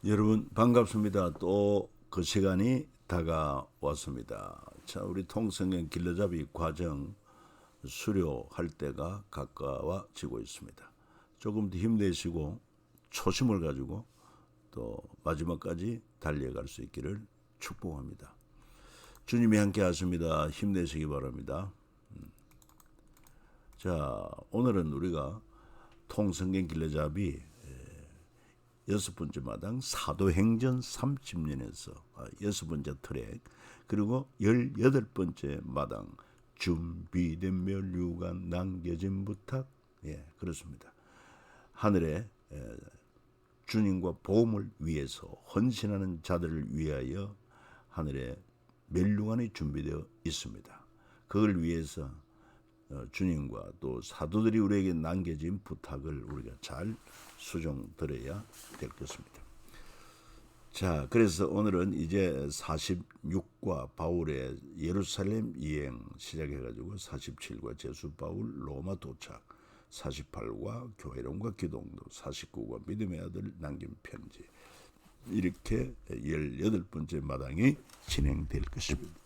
여러분 반갑습니다. 또 그 시간이 다가왔습니다. 자, 우리 통성경 길러잡이 과정 수료할 때가 가까워지고 있습니다. 조금 더 힘내시고 초심을 가지고 또 마지막까지 달려갈 수 있기를 축복합니다. 주님이 함께 하십니다. 힘내시기 바랍니다. 자, 오늘은 우리가 통성경 길러잡이 여섯 번째 마당 사도행전 30년에서 여섯 번째 트랙, 그리고 18번째 마당 준비된 멸류관 남겨진 부탁. 그렇습니다. 하늘에 주님과 복음을 위해서 헌신하는 자들을 위하여 하늘에 멸류관이 준비되어 있습니다. 그걸 위해서 주님과 또 사도들이 우리에게 남겨진 부탁을 우리가 잘 수종 들어야 될 것입니다. 자, 그래서 오늘은 이제 46과 바울의 예루살렘 여행 시작해가지고 47과 제수 바울 로마 도착, 48과 교회론과 기동도, 49과 믿음의 아들 남긴 편지, 이렇게 18번째 마당이 진행될 것입니다.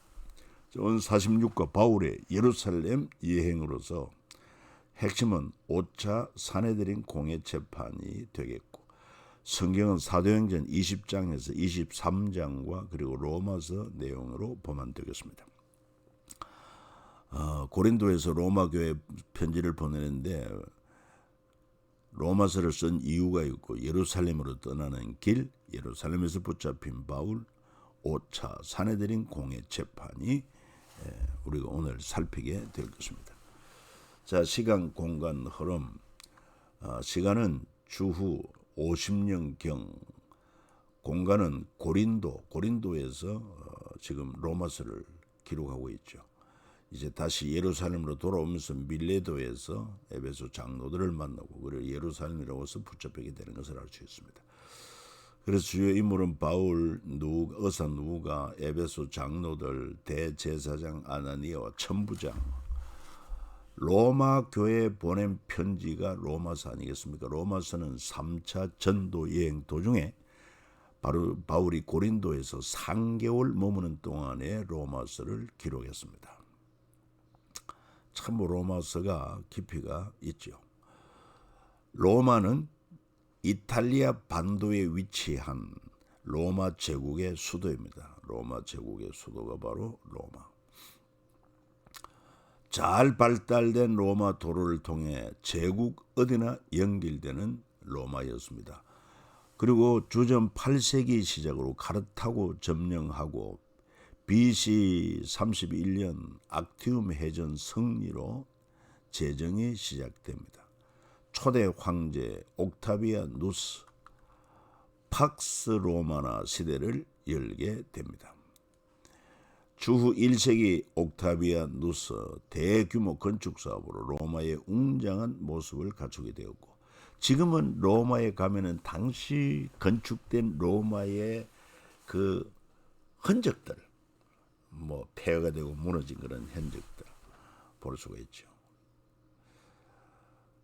오늘 46과 바울의 예루살렘 여행으로서 핵심은 5차 사내들인 공회 재판이 되겠고, 성경은 사도행전 20장에서 23장과 그리고 로마서 내용으로 보면 되겠습니다. 고린도에서 로마 교회 편지를 보내는데 로마서를 쓴 이유가 있고, 예루살렘으로 떠나는 길, 예루살렘에서 붙잡힌 바울, 5차 사내들인 공회 재판이 우리가 오늘 살피게 될 것입니다. 자, 시간, 공간, 흐름. 시간은 주후 50년경, 공간은 고린도에서 지금 로마서를 기록하고 있죠. 이제 다시 예루살렘으로 돌아오면서 밀레도에서 에베소 장로들을 만나고, 그리고 예루살렘이라고 해서 붙잡히게 되는 것을 알 수 있습니다. 그래서 주요 인물은 바울, 의사 누가, 에베소 장로들, 대제사장 아나니아와 천부장, 로마 교회에 보낸 편지가 로마서 아니겠습니까? 로마서는 3차 전도 여행 도중에 바로 바울이 고린도에서 3개월 머무는 동안에 로마서를 기록했습니다. 참 로마서가 깊이가 있죠. 로마는 이탈리아 반도에 위치한 로마 제국의 수도입니다. 로마 제국의 수도가 바로 로마. 잘 발달된 로마 도로를 통해 제국 어디나 연결되는 로마였습니다. 그리고 주전 8세기 시작으로 카르타고 점령하고 BC 31년 악티움 해전 승리로 제정이 시작됩니다. 초대 황제 옥타비아누스 팍스 로마나 시대를 열게 됩니다. 주후 1세기 옥타비아누스 대규모 건축 사업으로 로마의 웅장한 모습을 갖추게 되었고, 지금은 로마에 가면은 당시 건축된 로마의 그 흔적들, 폐허가 되고 무너진 그런 흔적들 볼 수가 있죠.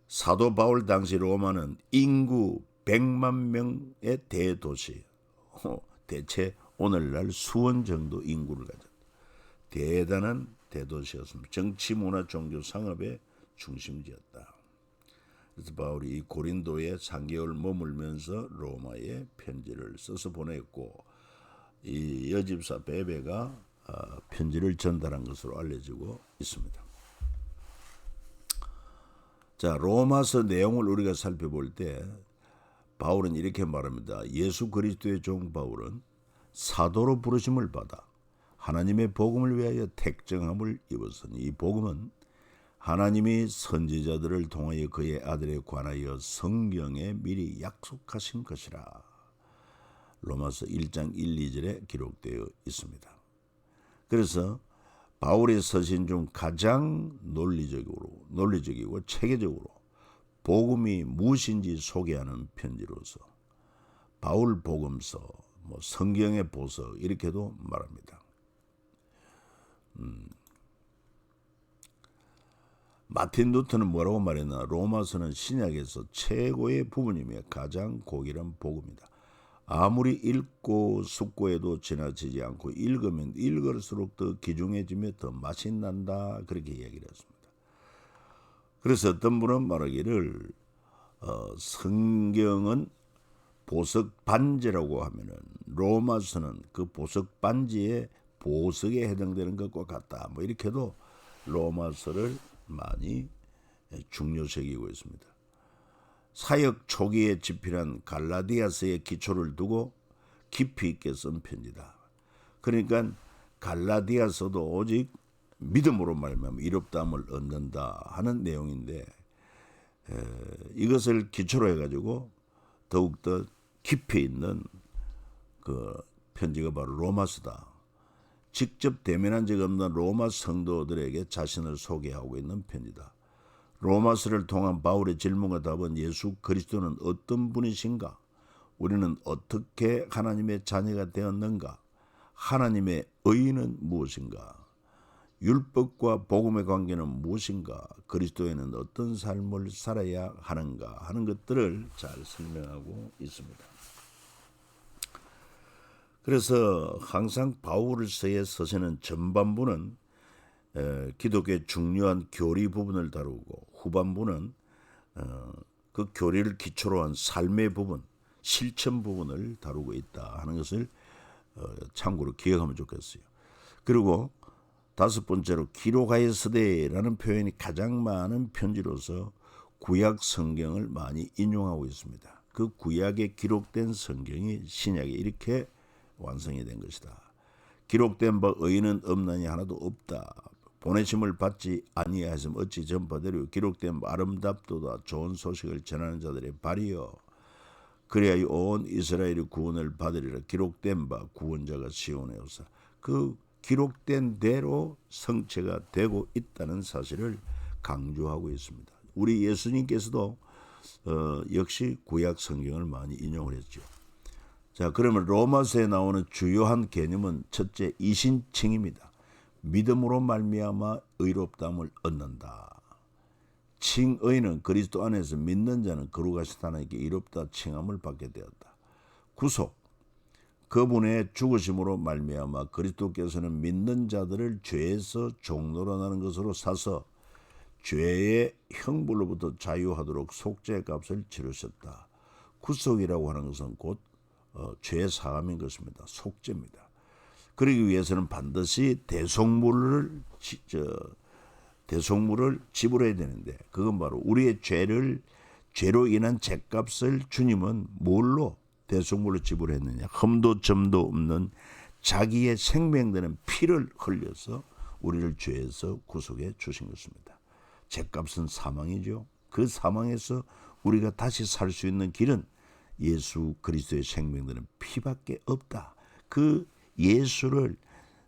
사도 바울 당시 로마는 인구 100만 명의 대도시, 대체 오늘날 수원 정도 인구를 가졌다. 대단한 대도시였습니다. 정치, 문화, 종교, 상업의 중심지였다. 그래서 바울이 고린도에 3개월 머물면서 로마에 편지를 써서 보냈고, 이 여집사 베베가 편지를 전달한 것으로 알려지고 있습니다. 자, 로마서 내용을 우리가 살펴볼 때 바울은 이렇게 말합니다. 예수 그리스도의 종 바울은 사도로 부르심을 받아 하나님의 복음을 위하여 택정함을 입었으니, 이 복음은 하나님이 선지자들을 통하여 그의 아들에 관하여 성경에 미리 약속하신 것이라. 로마서 1장 1, 2절에 기록되어 있습니다. 그래서 바울의 서신 중 가장 논리적이고 체계적으로 복음이 무엇인지 소개하는 편지로서 바울 복음서, 성경의 보석 이렇게도 말합니다. 마틴 루터는 뭐라고 말했나? 로마서는 신약에서 최고의 부분이며 가장 고귀한 복음이다. 아무리 읽고 숙고해도 지나치지 않고 읽으면 읽을수록 더 귀중해지며 더 맛이 난다. 그렇게 이야기를 했습니다. 그래서 어떤 분은 말하기를 성경은 보석 반지라고 하면은 로마서는 그 보석 반지의 보석에 해당되는 것과 같다. 뭐 이렇게도 로마서를 많이 중요시하고 있습니다. 사역 초기에 집필한 갈라디아서의 기초를 두고 깊이 있게 쓴 편지다. 그러니까 갈라디아서도 오직 믿음으로 말미암아 이롭다함을 얻는다 하는 내용인데 이것을 기초로 해가지고 더욱더 깊이 있는 그 편지가 바로 로마서다. 직접 대면한 적 없는 로마 성도들에게 자신을 소개하고 있는 편지다. 로마서를 통한 바울의 질문과 답은 예수 그리스도는 어떤 분이신가? 우리는 어떻게 하나님의 자녀가 되었는가? 하나님의 의는 무엇인가? 율법과 복음의 관계는 무엇인가? 그리스도에는 어떤 삶을 살아야 하는가? 하는 것들을 잘 설명하고 있습니다. 그래서 항상 바울서의 서신은 전반부는 기독교의 중요한 교리 부분을 다루고 후반부는 그 교리를 기초로 한 삶의 부분, 실천 부분을 다루고 있다 하는 것을 참고로 기억하면 좋겠어요. 그리고 다섯 번째로 기록하였으되라는 표현이 가장 많은 편지로서 구약 성경을 많이 인용하고 있습니다. 그 구약에 기록된 성경이 신약에 이렇게 완성이 된 것이다. 기록된 바 의인은 없나니 하나도 없다. 보내심을 받지 아니하였으면 어찌 전파되리요. 기록된 바 아름답도다. 좋은 소식을 전하는 자들의 발이여. 그래야 온 이스라엘이 구원을 받으리라. 기록된 바 구원자가 시온에 오사. 그 기록된 대로 성취가 되고 있다는 사실을 강조하고 있습니다. 우리 예수님께서도 역시 구약 성경을 많이 인용을 했죠. 자, 그러면 로마서에 나오는 주요한 개념은 첫째 이신칭입니다. 믿음으로 말미암아 의롭다함을 얻는다. 칭의는 그리스도 안에서 믿는 자는 거룩하신 하나님께 의롭다 칭함을 받게 되었다. 구속, 그분의 죽으심으로 말미암아 그리스도께서는 믿는 자들을 죄에서 종노릇하는 것으로 사서 죄의 형벌로부터 자유하도록 속죄의 값을 치르셨다. 구속이라고 하는 것은 곧 죄 사함인 것입니다. 속죄입니다. 그러기 위해서는 반드시 대속물을 지불해야 되는데 그건 바로 우리의 죄로 인한 죄값을 주님은 뭘로 대속물로 지불했느냐? 흠도 점도 없는 자기의 생명되는 피를 흘려서 우리를 죄에서 구속해 주신 것입니다. 죄값은 사망이죠. 그 사망에서 우리가 다시 살 수 있는 길은 예수 그리스도의 생명되는 피밖에 없다. 그 예수를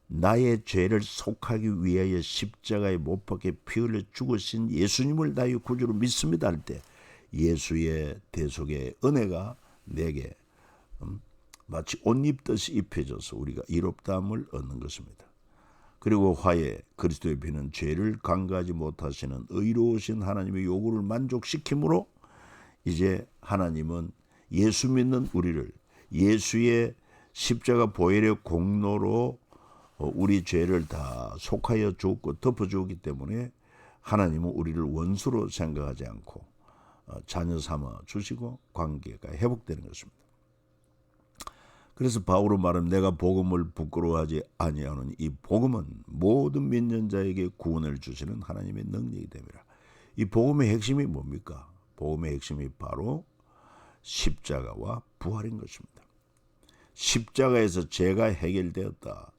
나의 죄를 속하기 위하여 십자가에 못 박혀 피 흘려 죽으신 예수님을 나의 구주로 믿습니다 할 때 예수의 대속의 은혜가 내게 마치 옷 입듯이 입혀져서 우리가 의롭다함을 얻는 것입니다. 그리고 화해, 그리스도의 피는 죄를 간과하지 못하시는 의로우신 하나님의 요구를 만족시키므로 이제 하나님은 예수 믿는 우리를 예수의 십자가 보혈의 공로로 우리 죄를 다 속하여 주었고 덮어주었기 때문에 하나님은 우리를 원수로 생각하지 않고 자녀 삼아 주시고 관계가 회복되는 것입니다. 그래서 바울은 말하면 내가 복음을 부끄러워하지 아니하노니 이 복음은 모든 믿는 자에게 구원을 주시는 하나님의 능력이 됨이라. 이 복음의 핵심이 뭡니까? 복음의 핵심이 바로 십자가와 부활인 것입니다. 십자가에서 죄가 해결되었다.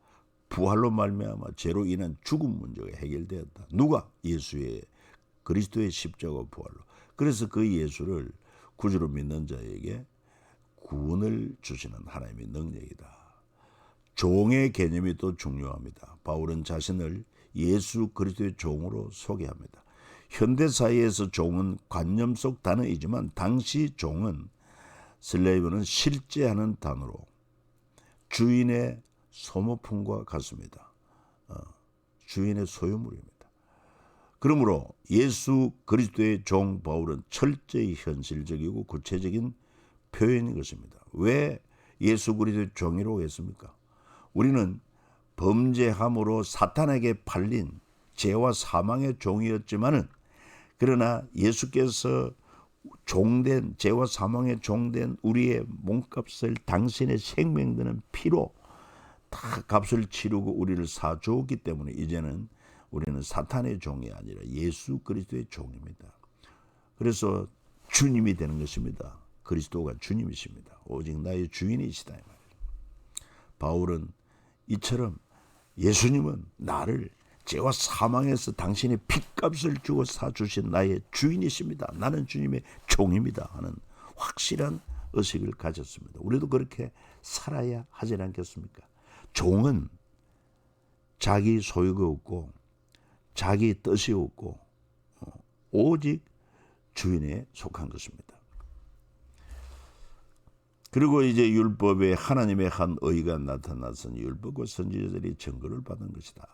부활로 말미암아 죄로 인한 죽음 문제가 해결되었다. 누가? 예수의 그리스도의 십자가 부활로. 그래서 그 예수를 구주로 믿는 자에게 구원을 주시는 하나님의 능력이다. 종의 개념이 또 중요합니다. 바울은 자신을 예수 그리스도의 종으로 소개합니다. 현대사회에서 종은 관념 속 단어이지만 당시 종은 슬레이브는 실제하는 단어로 주인의 소모품과 같습니다. 주인의 소유물입니다. 그러므로 예수 그리스도의 종 바울은 철저히 현실적이고 구체적인 표현인 것입니다. 왜 예수 그리스도의 종이라고 했습니까? 우리는 범죄함으로 사탄에게 팔린 죄와 사망의 종이었지만은, 그러나 예수께서 종된, 죄와 사망의 종된 우리의 몸값을 당신의 생명 되는 피로 다 값을 치르고 우리를 사주었기 때문에 이제는 우리는 사탄의 종이 아니라 예수 그리스도의 종입니다. 그래서 주님이 되는 것입니다. 그리스도가 주님이십니다. 오직 나의 주인이시다 이 말이에요. 바울은 이처럼 예수님은 나를 죄와 사망에서 당신의 핏값을 주고 사주신 나의 주인이십니다. 나는 주님의 종입니다 하는 확실한 의식을 가졌습니다. 우리도 그렇게 살아야 하지 않겠습니까? 종은 자기 소유가 없고 자기 뜻이 없고 오직 주인에 속한 것입니다. 그리고 이제 율법에 하나님의 한 의가 나타났으니 율법과 선지자들이 증거를 받은 것이다.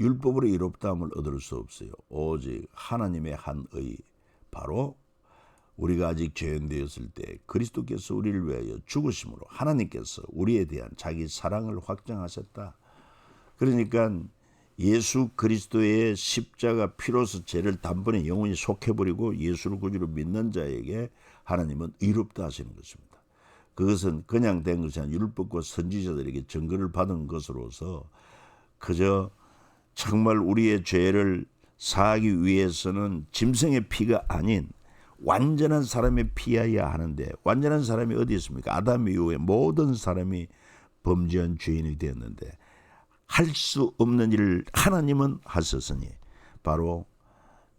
율법으로 이롭다함을 얻을 수 없어요. 오직 하나님의 한 의, 바로 우리가 아직 죄인 되었을 때 그리스도께서 우리를 위하여 죽으심으로 하나님께서 우리에 대한 자기 사랑을 확정하셨다. 그러니까 예수 그리스도의 십자가 피로서 죄를 단번에 영원히 속해버리고 예수를 구주로 믿는 자에게 하나님은 의롭다 하시는 것입니다. 그것은 그냥 된 것이 아니라 율법과 선지자들에게 증거를 받은 것으로서 그저 정말 우리의 죄를 사하기 위해서는 짐승의 피가 아닌 완전한 사람의 피여야 하는데, 완전한 사람이 어디 있습니까? 아담 이후에 모든 사람이 범죄한 죄인이 되었는데 할 수 없는 일을 하나님은 하셨으니, 바로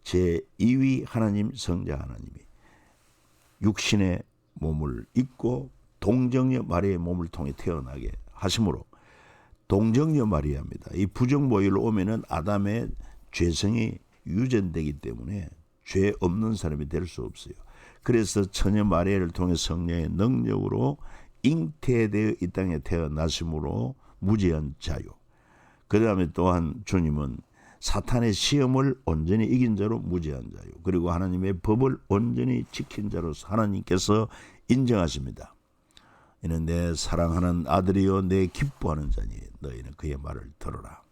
제2위 하나님, 성자 하나님이 육신의 몸을 입고 동정녀 마리아의 몸을 통해 태어나게 하심으로, 동정녀 마리아입니다. 이 부정모율로 오면은 아담의 죄성이 유전되기 때문에 죄 없는 사람이 될 수 없어요. 그래서 처녀 마리아를 통해 성령의 능력으로 잉태되어 이 땅에 태어나심으로 무죄한 자유. 그 다음에 또한 주님은 사탄의 시험을 온전히 이긴 자로 무죄한 자유, 그리고 하나님의 법을 온전히 지킨 자로서 하나님께서 인정하십니다. 이는 내 사랑하는 아들이요 내 기뻐하는 자니 너희는 그의 말을 들어라.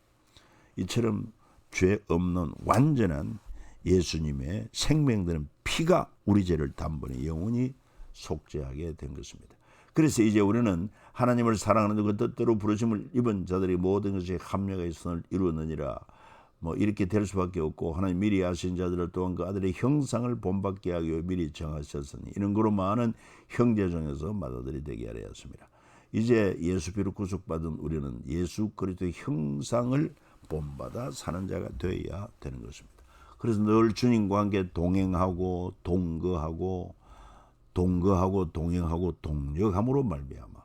이처럼 죄 없는 완전한 예수님의 생명되는 피가 우리 죄를 단번에 영원히 속죄하게 된 것입니다. 그래서 이제 우리는 하나님을 사랑하는 그 뜻대로 부르심을 입은 자들이 모든 것이 합력의 선을 이루었느니라, 이렇게 될 수밖에 없고, 하나님 미리 아신 자들을 또한 그 아들의 형상을 본받게 하기 위해 미리 정하셨으니 이는 그로 많은 형제 중에서 맏아들이 되게 하려 하였습니다. 이제 예수 피로 구속받은 우리는 예수 그리스도의 형상을 본받아 사는 자가 되어야 되는 것입니다. 그래서 늘 주님과 함께 동행하고 동거하고 동행하고 동력함으로 말미암아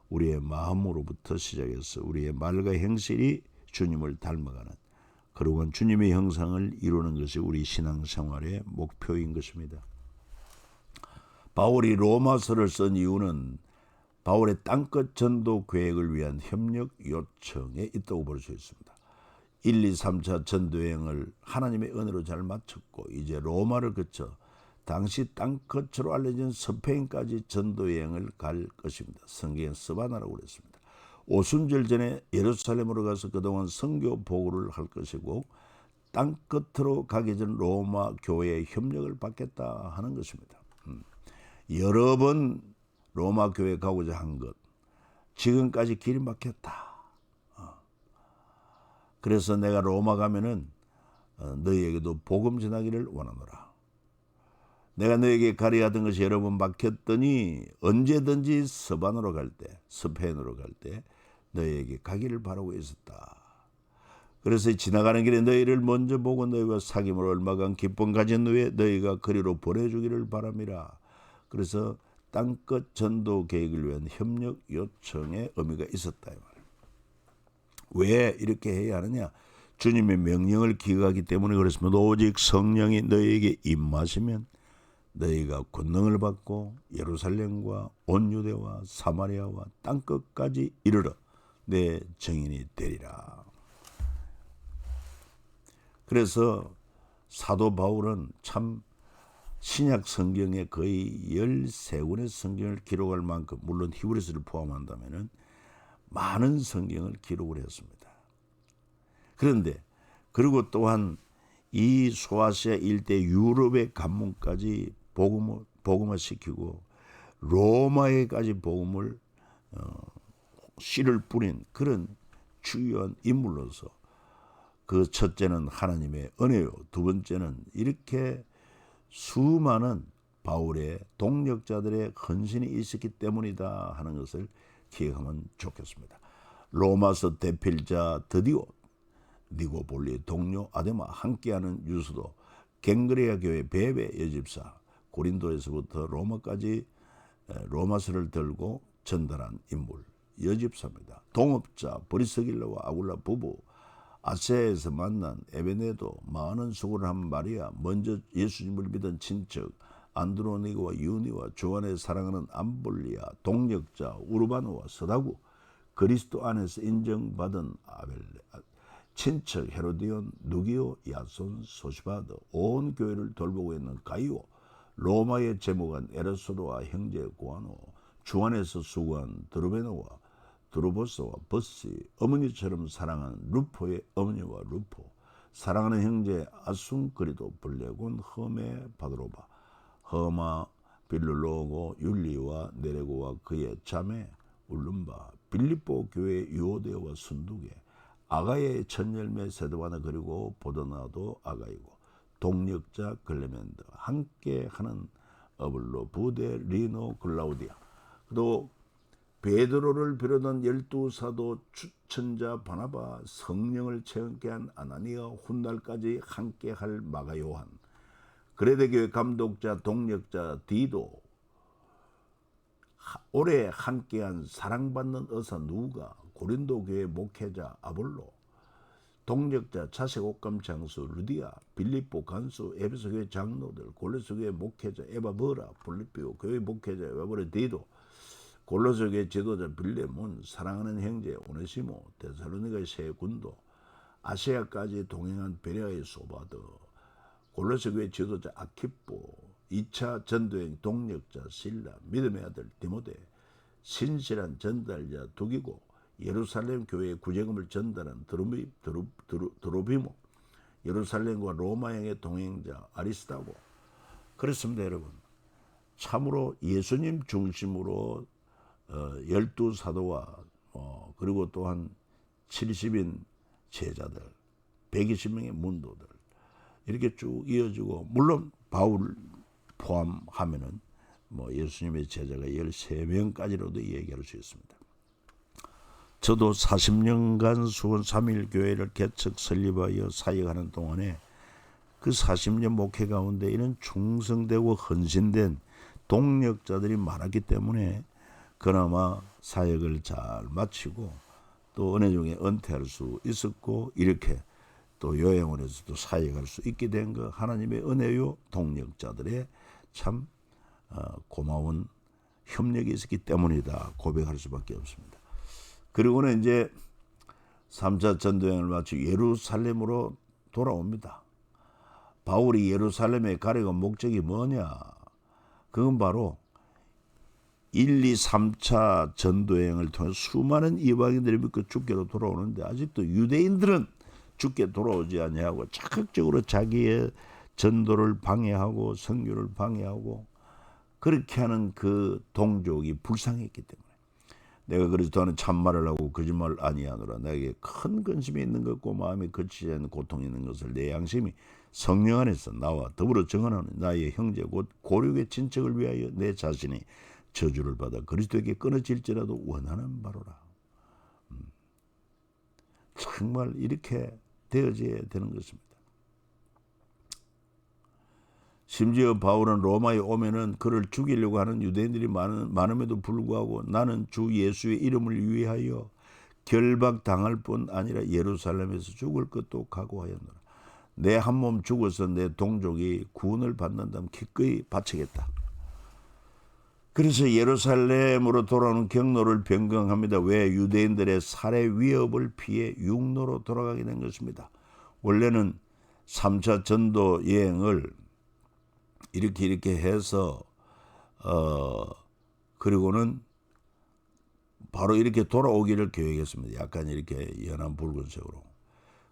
우리의 마음으로부터 시작해서 우리의 말과 행실이 주님을 닮아가는, 그리고 주님의 형상을 이루는 것이 우리 신앙생활의 목표인 것입니다. 바울이 로마서를 쓴 이유는 바울의 땅끝 전도 계획을 위한 협력 요청에 있다고 볼 수 있습니다. 1, 2, 3차 전도여행을 하나님의 은혜로 잘 마쳤고 이제 로마를 거쳐 당시 땅끝으로 알려진 스페인까지 전도여행을 갈 것입니다. 성경에 스바나라고 그랬습니다. 오순절 전에 예루살렘으로 가서 그동안 선교 보고를 할 것이고 땅끝으로 가기 전 로마 교회의 협력을 받겠다 하는 것입니다. 여러 번 로마 교회 가고자 한 것, 지금까지 길이 막혔다. 그래서 내가 로마 가면은 너희에게도 복음 전하기를 원하노라. 내가 너에게 가려 하던 것이 여러 번 막혔더니 언제든지 스바나로 갈 때, 스페인으로 갈 때 너희에게 가기를 바라고 있었다. 그래서 지나가는 길에 너희를 먼저 보고 너희와 사귐을 얼마간 기쁨 가진 후에 너희가 그리로 보내주기를 바람이라. 그래서 땅끝 전도 계획을 위한 협력 요청의 의미가 있었다 이 말이에요. 왜 이렇게 해야 하느냐? 주님의 명령을 기억하기 때문에 그렇습니다. 오직 성령이 너희에게 임하시면 너희가 권능을 받고 예루살렘과 온 유대와 사마리아와 땅끝까지 이르러 내 증인이 되리라. 그래서 사도 바울은 참 신약 성경에 거의 13권의 성경을 기록할 만큼, 물론 히브리서를 포함한다면 많은 성경을 기록을 했습니다. 그런데 그리고 또한 이 소아시아 일대 유럽의 관문까지 복음화시키고 로마에까지 복음을 씨를 뿌린 그런 주요한 인물로서, 그 첫째는 하나님의 은혜요, 두 번째는 이렇게 수많은 바울의 동력자들의 헌신이 있었기 때문이다 하는 것을 기억하면 좋겠습니다. 로마서 대필자 드디오, 니고볼리의 동료 아데마, 함께하는 유수도, 갱그레아 교회 베베 여집사, 고린도에서부터 로마까지 로마서를 들고 전달한 인물 여집사입니다. 동업자 브리스길라와 아굴라 부부, 아세아에서 만난 에베네도, 많은 수고를 한 마리아, 먼저 예수님을 믿은 친척 안드로니고와 유니와 조안의 사랑하는 암볼리아, 동력자 우르바노와 서다구, 그리스도 안에서 인정받은 아벨레, 친척 헤로디온, 누기오, 야손, 소시바드, 온 교회를 돌보고 있는 가이오, 로마의 제목한 에르소도와 형제 고아노, 주안에서 수고한 드로베노와 드로보스와 버시, 어머니처럼 사랑하는 루포의 어머니와 루포, 사랑하는 형제 아순그리도, 블레곤, 험에 바드로바, 험아, 빌룰로고, 율리와 네레고와 그의 자매 울lum바, 빌립보 교회 유오데와 순두계, 아가야의 첫열매 세드바나, 그리고 보더나도 아가이고, 동력자 글레멘드, 함께하는 어블로, 부데 리노 글라우디아, 또 베드로를 비롯한 12사도 추천자 바나바, 성령을 체험케 한 아나니아, 훗날까지 함께할 마가 요한, 그레데교회 감독자 동력자 디도, 오래 함께한 사랑받는 의사 누가, 고린도 교회 목회자 아볼로, 동력자 자색 옷감 장수 루디아, 빌립보 간수, 에베소 교회 장로들, 골로새 교회 목회자 에바버라, 빌립보 교회 목회자 에바버라 디도, 골로새 교회 지도자 빌레몬, 사랑하는 형제 오네시모, 데살로니가의 세 군도, 아시아까지 동행한 베레아의 소바드, 골로새 교회 지도자 아키포, 2차 전도행 동력자 실라, 믿음의 아들 디모데, 신실한 전달자 두기고, 예루살렘 교회의 구제금을 전달한 드로비모, 예루살렘과 로마행의 동행자 아리스타고. 그렇습니다, 여러분. 참으로 예수님 중심으로 12사도와 그리고 또한 70인 제자들, 120명의 문도들, 이렇게 쭉 이어지고, 물론 바울 포함하면은 예수님의 제자가 13명까지로도 얘기할 수 있습니다. 저도 40년간 수원 3일 교회를 개척 설립하여 사역하는 동안에 그 40년 목회 가운데 이런 충성되고 헌신된 동력자들이 많았기 때문에 그나마 사역을 잘 마치고 또 은혜 중에 은퇴할 수 있었고, 이렇게 또 요양원에서도 사역할 수 있게 된 거 하나님의 은혜요, 동력자들의 참 고마운 협력이 있었기 때문이다 고백할 수밖에 없습니다. 그리고는 이제 3차 전도여행을 마치고 예루살렘으로 돌아옵니다. 바울이 예루살렘에 가려고 목적이 뭐냐? 그건 바로 1, 2, 3차 전도여행을 통해 수많은 이방인들이 믿고 주께로 돌아오는데, 아직도 유대인들은 주께 돌아오지 아니하고 적극적으로 자기의 전도를 방해하고 선교를 방해하고 그렇게 하는 그 동족이 불쌍했기 때문에, 내가 그리스도는 참말을 하고 거짓말 아니하노라, 내게 큰 근심이 있는 것과 마음이 거치지 않는 고통이 있는 것을 내 양심이 성령 안에서 나와 더불어 정언하는 나의 형제 곧 고륙의 친척을 위하여 내 자신이 저주를 받아 그리스도에게 끊어질지라도 원하는 바로라. 정말 이렇게 되어져야 되는 것입니다. 심지어 바울은 로마에 오면은 그를 죽이려고 하는 유대인들이 많음에도 불구하고 나는 주 예수의 이름을 위하여 결박당할 뿐 아니라 예루살렘에서 죽을 것도 각오하였노라. 내 한 몸 죽어서 내 동족이 구원을 받는다면 기꺼이 바치겠다. 그래서 예루살렘으로 돌아오는 경로를 변경합니다. 왜? 유대인들의 살해 위협을 피해 육로로 돌아가게 된 것입니다. 원래는 3차 전도 여행을 이렇게 해서 그리고는 바로 이렇게 돌아오기를 계획했습니다. 약간 이렇게 연한 붉은색으로.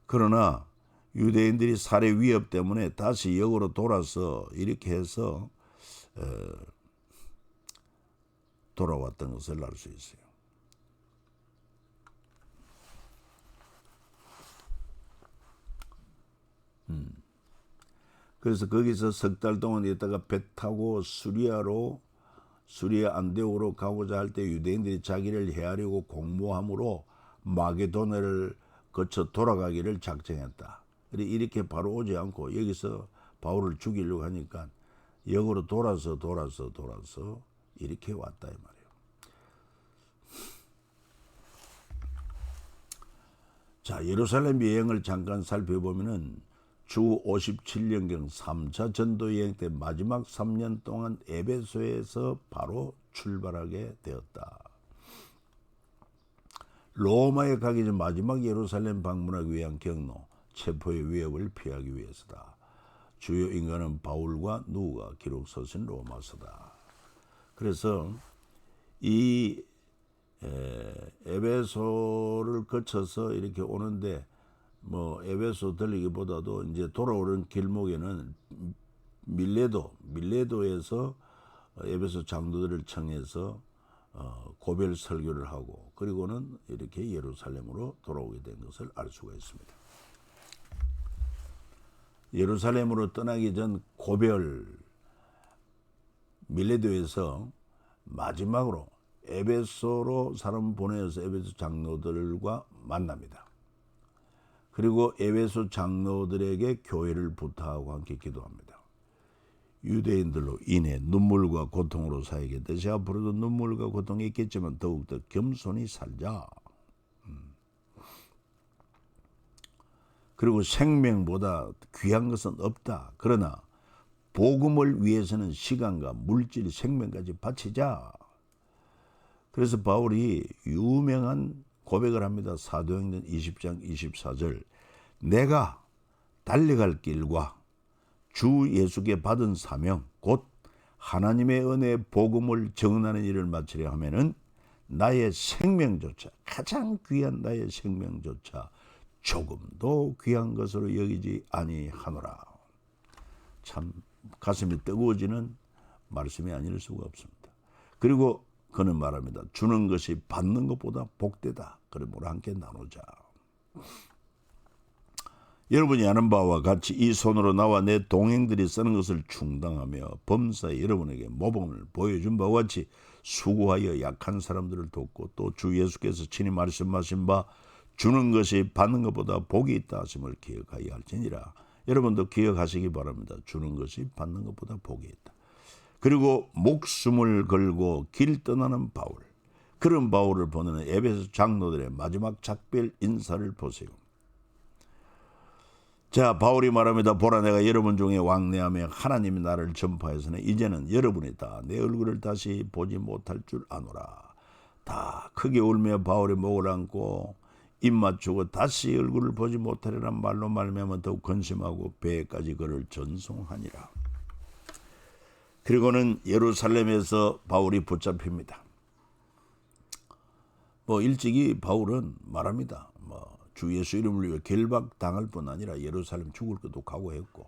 그러나 유대인들이 살해 위협 때문에 다시 역으로 돌아서 이렇게 해서 돌아왔던 것을 알 수 있어요. 그래서 거기서 석 달 동안 있다가 배 타고 수리아 안데오로 가고자 할 때 유대인들이 자기를 해하려고 공모함으로 마게도네를 거쳐 돌아가기를 작정했다. 이렇게 바로 오지 않고 여기서 바울을 죽이려고 하니까 역으로 돌아서 이렇게 왔다 이 말이에요. 자, 예루살렘 여행을 잠깐 살펴보면은 주 57년경 3차 전도 여행 때 마지막 3년 동안 에베소에서 바로 출발하게 되었다. 로마에 가기 전 마지막 예루살렘 방문하기 위한 경로, 체포의 위협을 피하기 위해서다. 주요 인간은 바울과 누가 기록 서신 로마서다. 그래서 이 에베소를 거쳐서 이렇게 오는데 뭐 에베소 들리기보다도 이제 돌아오는 길목에는 밀레도에서 에베소 장로들을 청해서 고별 설교를 하고 그리고는 이렇게 예루살렘으로 돌아오게 된 것을 알 수가 있습니다. 예루살렘으로 떠나기 전 고별 밀레도에서 마지막으로 에베소로 사람 보내어서 에베소 장로들과 만납니다. 그리고 에베소 장로들에게 교회를 부탁하고 함께 기도합니다. 유대인들로 인해 눈물과 고통으로 살겠듯이 앞으로도 눈물과 고통이 있겠지만 더욱더 겸손히 살자. 그리고 생명보다 귀한 것은 없다. 그러나 복음을 위해서는 시간과 물질, 생명까지 바치자. 그래서 바울이 유명한 고백을 합니다. 사도행전 20장 24절. 내가 달려갈 길과 주 예수께 받은 사명 곧 하나님의 은혜의 복음을 전하는 일을 마치려 하면은 나의 생명조차 가장 귀한 나의 생명조차 조금도 귀한 것으로 여기지 아니하노라. 참 가슴이 뜨거워지는 말씀이 아닐 수가 없습니다. 그리고 그는 말합니다. 주는 것이 받는 것보다 복되다. 그러므로 함께 나누자. 여러분이 아는 바와 같이 이 손으로 나와 내 동행들이 쓰는 것을 충당하며 범사에 여러분에게 모범을 보여준 바와 같이 수고하여 약한 사람들을 돕고 또 주 예수께서 친히 말씀하신 바 주는 것이 받는 것보다 복이 있다 하심을 기억하여 할지니라. 여러분도 기억하시기 바랍니다. 주는 것이 받는 것보다 복이 있다. 그리고 목숨을 걸고 길 떠나는 바울, 그런 바울을 보내는 에베소 장로들의 마지막 작별 인사를 보세요. 자, 바울이 말합니다. 보라, 내가 여러분 중에 왕래하며 하나님이 나를 전파해서는 이제는 여러분이 다 내 얼굴을 다시 보지 못할 줄 아노라. 다 크게 울며 바울의 목을 안고 입 맞추고 다시 얼굴을 보지 못하리란 말로 말미암아 더욱 근심하고 배에까지 그를 전송하니라. 그리고는 예루살렘에서 바울이 붙잡힙니다. 일찍이 바울은 말합니다. 주 예수 이름을 위해 결박당할 뿐 아니라 예루살렘 죽을 것도 각오했고,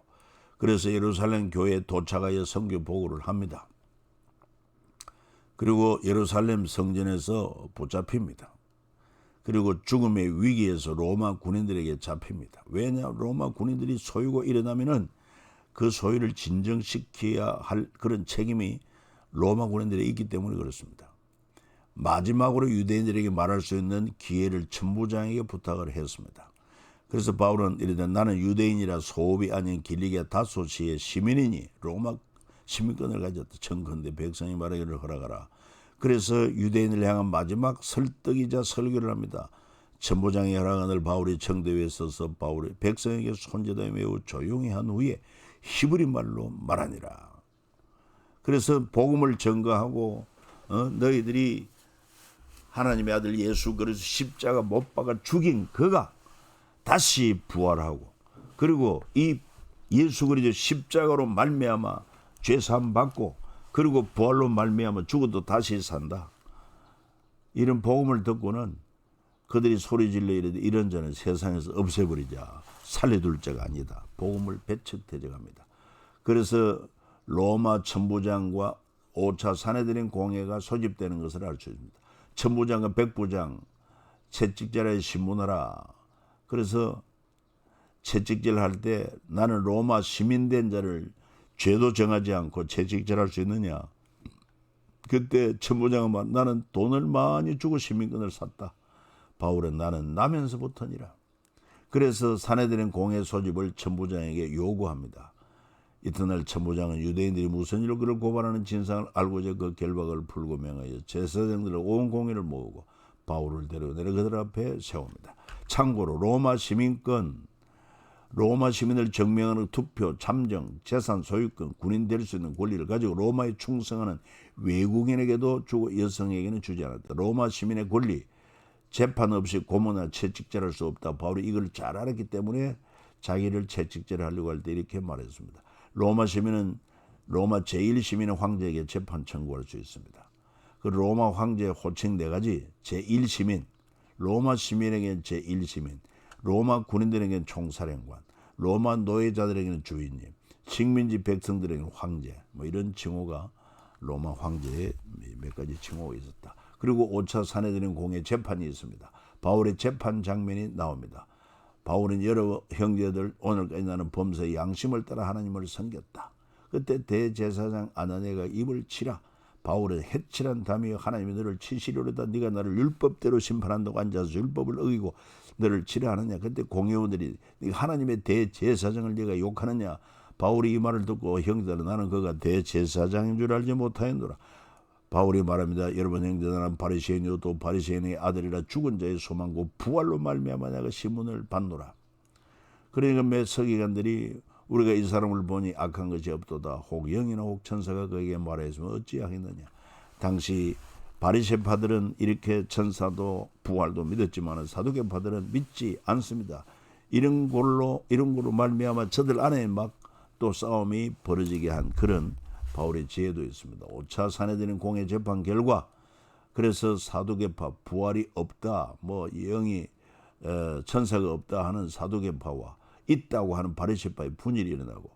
그래서 예루살렘 교회에 도착하여 선교 보고를 합니다. 그리고 예루살렘 성전에서 붙잡힙니다. 그리고 죽음의 위기에서 로마 군인들에게 잡힙니다. 왜냐? 로마 군인들이 소유가 일어나면은 그 소유를 진정시켜야 할 그런 책임이 로마 군인들에 있기 때문에 그렇습니다. 마지막으로 유대인들에게 말할 수 있는 기회를 천부장에게 부탁을 했습니다. 그래서 바울은 이르되 나는 유대인이라 소읍이 아닌 길리기아 다소시의 시민이니 로마 시민권을 가졌다. 청컨대 백성이 말하기를 허락하라. 그래서 유대인을 향한 마지막 설득이자 설교를 합니다. 천부장의 허락을 바울이 청대위에 서서 바울이 백성에게 손짓하여 매우 조용히 한 후에 히브리 말로 말하니라. 그래서 복음을 전가하고 너희들이 하나님의 아들 예수 그리스도 십자가 못 박아 죽인 그가 다시 부활하고, 그리고 이 예수 그리스도 십자가로 말미암아 죄 사함 받고 그리고 부활로 말미암아 죽어도 다시 산다. 이런 복음을 듣고는 그들이 소리질러 이르되 이런 자는 세상에서 없애버리자. 살려둘 자가 아니다. 복음을 배척 대적합니다. 그래서 로마 천부장과 5차 사내들인 공회가 소집되는 것을 알 수 있습니다. 천부장과 백부장 채찍질에 신문하라. 그래서 채찍질 할 때 나는 로마 시민된 자를 죄도 정하지 않고 채찍질할 수 있느냐. 그때 천부장은 말 나는 돈을 많이 주고 시민권을 샀다. 바울은 나는 나면서부터니라. 그래서 사내들인 공회 소집을 천부장에게 요구합니다. 이튿날 천부장은 유대인들이 무슨 일로 그를 고발하는 진상을 알고자 그 결박을 풀고 명하여 제사장들을 온 공회를 모으고 바울을 데려내려 그들 앞에 세웁니다. 참고로 로마 시민을 증명하는 투표, 참정, 재산 소유권, 군인 될 수 있는 권리를 가지고 로마에 충성하는 외국인에게도 주고 여성에게는 주지 않았다. 로마 시민의 권리, 재판 없이 고문이나 채찍질할 수 없다. 바울이 이걸 잘 알았기 때문에 자기를 채찍질하려고 할 때 이렇게 말했습니다. 로마 제1시민의 황제에게 재판 청구할 수 있습니다. 그 로마 황제의 호칭 4가지, 제1시민, 로마 시민에게는 제1시민, 로마 군인들에게는 총사령관, 로마 노예자들에게는 주인님, 식민지 백성들에게는 황제, 뭐 이런 칭호가 로마 황제의 몇 가지 칭호가 있었다. 그리고 5차 사내들인 공회 재판이 있습니다. 바울의 재판 장면이 나옵니다. 바울은 여러 형제들 오늘까지 나는 범사의 양심을 따라 하나님을 섬겼다. 그때 대제사장 아나니아가 입을 치라. 바울은 해칠한 담이여 하나님이 너를 치시려다 네가 나를 율법대로 심판한다고 앉아서 율법을 어기고 너를 치라 하느냐. 그때 공회원들이 네가 하나님의 대제사장을 네가 욕하느냐. 바울이 이 말을 듣고 형제들은 나는 그가 대제사장인 줄 알지 못하였노라. 바울이 말합니다. 여러분 형제들 나는 바리새인이요 또 바리새인의 아들이라 죽은 자의 소망고 부활로 말미암아 내가 시문을 받노라. 그러니까 몇 서기관들이 우리가 이 사람을 보니 악한 것이 없도다. 혹 영이나 혹 천사가 그에게 말하였으면 어찌하겠느냐. 당시 바리새파들은 이렇게 천사도 부활도 믿었지만 사두개파들은 믿지 않습니다. 이런 걸로 말미암아 저들 안에 막 또 싸움이 벌어지게 한 그런 바울의 지혜도 있습니다. 5차 사내들인 공회 재판 결과 그래서 사두개파 부활이 없다, 뭐 영이 천사가 없다 하는 사두개파와 있다고 하는 바리새파의 분열이 일어나고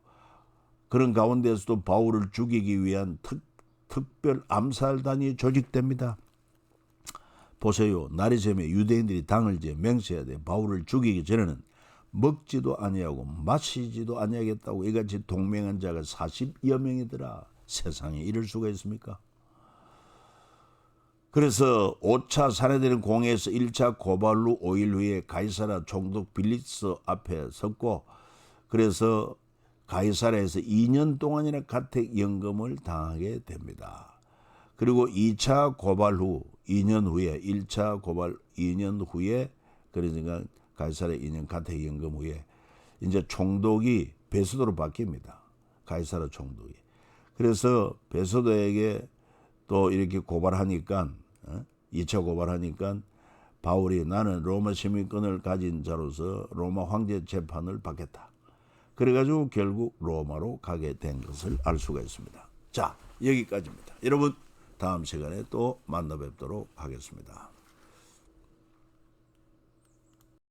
그런 가운데서도 바울을 죽이기 위한 특별 암살단이 조직됩니다. 보세요. 날이 새면 유대인들이 당을 맹세해야 돼. 바울을 죽이기 전에는 먹지도 아니하고 마시지도 아니하겠다고 이같이 동맹한 자가 40여 명이더라. 세상에 이럴 수가 있습니까? 그래서 5차 사내들인 공회에서 1차 고발 후 5일 후에 가이사라 총독 빌리스 앞에 섰고 그래서 가이사라에서 2년 동안이나 가택연금을 당하게 됩니다. 그리고 2차 고발 후 2년 후에 1차 고발 2년 후에 그러니까 가이사라 2년 가택연금 후에 이제 총독이 베소도로 바뀝니다. 가이사라 총독이. 그래서 베소도에게 또 이렇게 고발하니까 2차 고발하니까 바울이 나는 로마 시민권을 가진 자로서 로마 황제 재판을 받겠다. 그래가지고 결국 로마로 가게 된 것을 알 수가 있습니다. 자, 여기까지입니다. 여러분 다음 시간에 또 만나 뵙도록 하겠습니다.